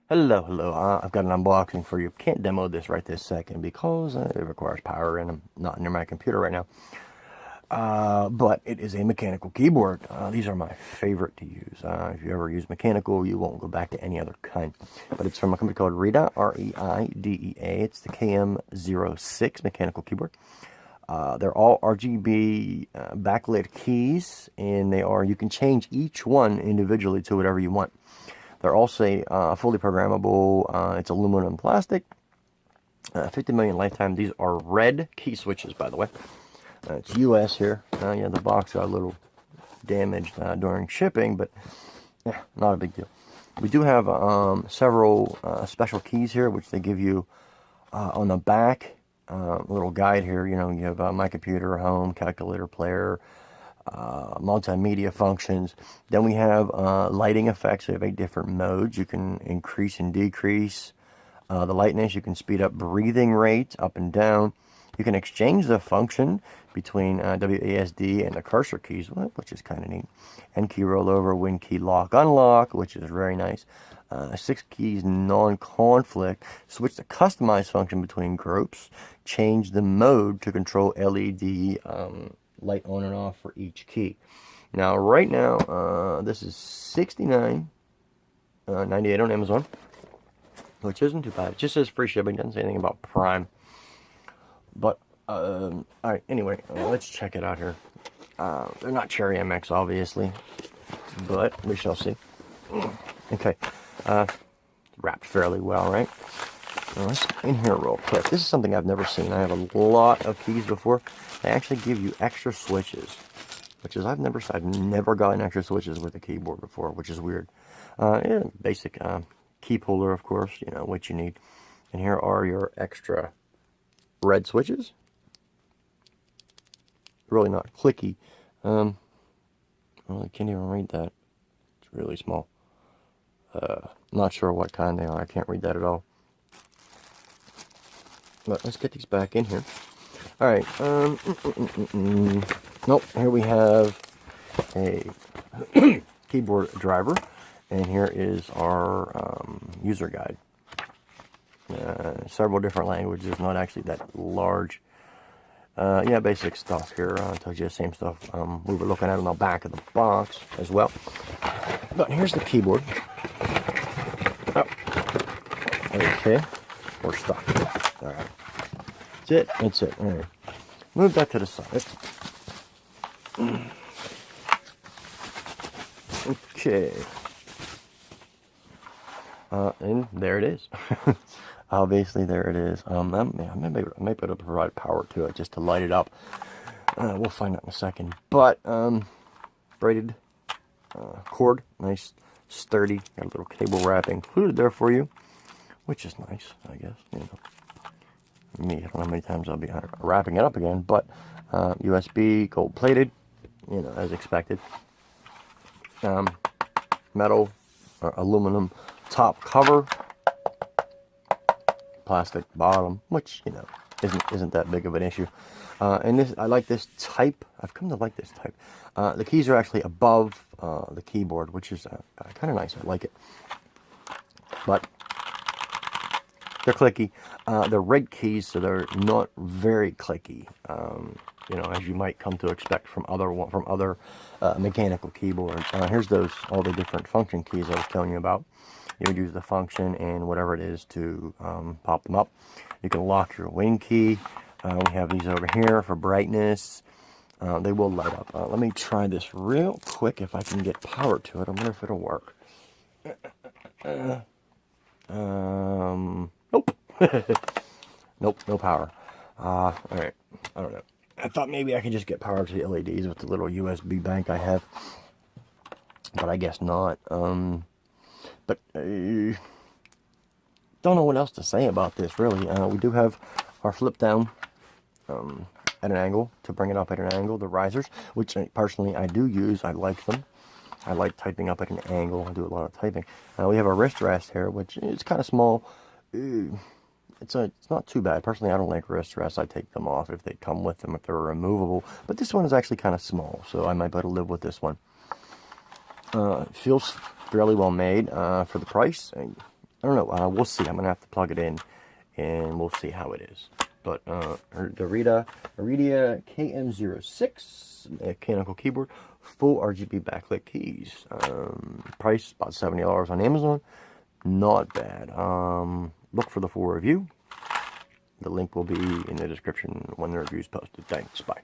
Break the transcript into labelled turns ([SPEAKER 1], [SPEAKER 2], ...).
[SPEAKER 1] Hello. I've got an unboxing for you. Can't demo this right this second because it requires power and I'm not near my computer right now. But it is a mechanical keyboard. These are my favorite to use. If you ever use mechanical, you won't go back to any other kind. But it's from a company called REIDEA, R-E-I-D-E-A. It's the KM06 mechanical keyboard. They're all RGB backlit keys, and you can change each one individually to whatever you want. They're also fully programmable. It's aluminum plastic. 50 million lifetime. These are red key switches, by the way. It's US here. Yeah, the box got a little damaged during shipping, but yeah, not a big deal. We do have several special keys here, which they give you on the back. A little guide here. You know, you have my computer, home, calculator, player, multimedia functions. Then we have lighting effects. We have 8 different modes. You can increase and decrease the lightness. You can speed up breathing rate up and down. You can exchange the function between WASD and the cursor keys, which is kind of neat. And key rollover, win key lock unlock, which is very nice. 6 keys non-conflict. Switch the customize function between groups. Change the mode to control LED light on and off for each key. Now, right now, this is $69.98 on Amazon, which isn't too bad. It just says free shipping. Doesn't say anything about Prime. But all right. Anyway, let's check it out here. They're not Cherry MX, obviously, but we shall see. Okay, wrapped fairly well, right? Now let's in here real quick. This is something I've never seen. I have a lot of keys before. They actually give you extra switches, which is I've never gotten extra switches with a keyboard before, which is weird. Yeah, basic key puller, of course, you know what you need. And here are your extra red switches. Really not clicky. Well, I can't even read that. It's really small. Not sure what kind they are. I can't read that at all. But let's get these back in here. All right. Nope. Here we have a keyboard driver, and here is our user guide. Several different languages. Not actually that large. Yeah, basic stuff here. Tells you the same stuff we were looking at on the back of the box as well. But here's the keyboard. Oh. Okay, we're stuck. All right, that's it. All right, move that to the side. Okay, and there it is. Obviously, there it is. I may be able to provide power to it just to light it up. We'll find out in a second. But braided cord, nice, sturdy. Got a little cable wrap included there for you, which is nice, I guess. You know, me, I don't know how many times I'll be wrapping it up again. But USB, gold plated, you know, as expected. Metal, aluminum top cover. Plastic bottom, which, you know, isn't that big of an issue. And this, I like this type. I've come to like this type. The keys are actually above the keyboard, which is kind of nice. I like it. But they're clicky. They're red keys, so they're not very clicky. You know, as you might come to expect from other mechanical keyboards. Here's all the different function keys I was telling you about. You would use the function and whatever it is to pop them up. You can lock your win key. We have these over here for brightness. They will light up. Let me try this real quick if I can get power to it. I wonder if it'll work. Nope. Nope, no power. All right, I don't know. I thought maybe I could just get power to the LEDs with the little USB bank I have, but I guess not. But don't know what else to say about this, really. We do have our flip down at an angle to bring it up at an angle, the risers, which personally I do use. I like them. I like typing up at an angle. I do a lot of typing. We have a wrist rest here, which is kind of small. It's not too bad. Personally, I don't like wrist rests. I take them off if they come with them, if they're removable. But this one is actually kind of small, so I might be able to live with this one. It feels fairly well made for the price. don't know. We'll see. I'm gonna have to plug it in, and we'll see how it is. But the REIDEA KM06 mechanical keyboard, full RGB backlit keys. Price about $70 on Amazon. Not bad. Look for the full review. The link will be in the description when the review is posted. Thanks. Bye.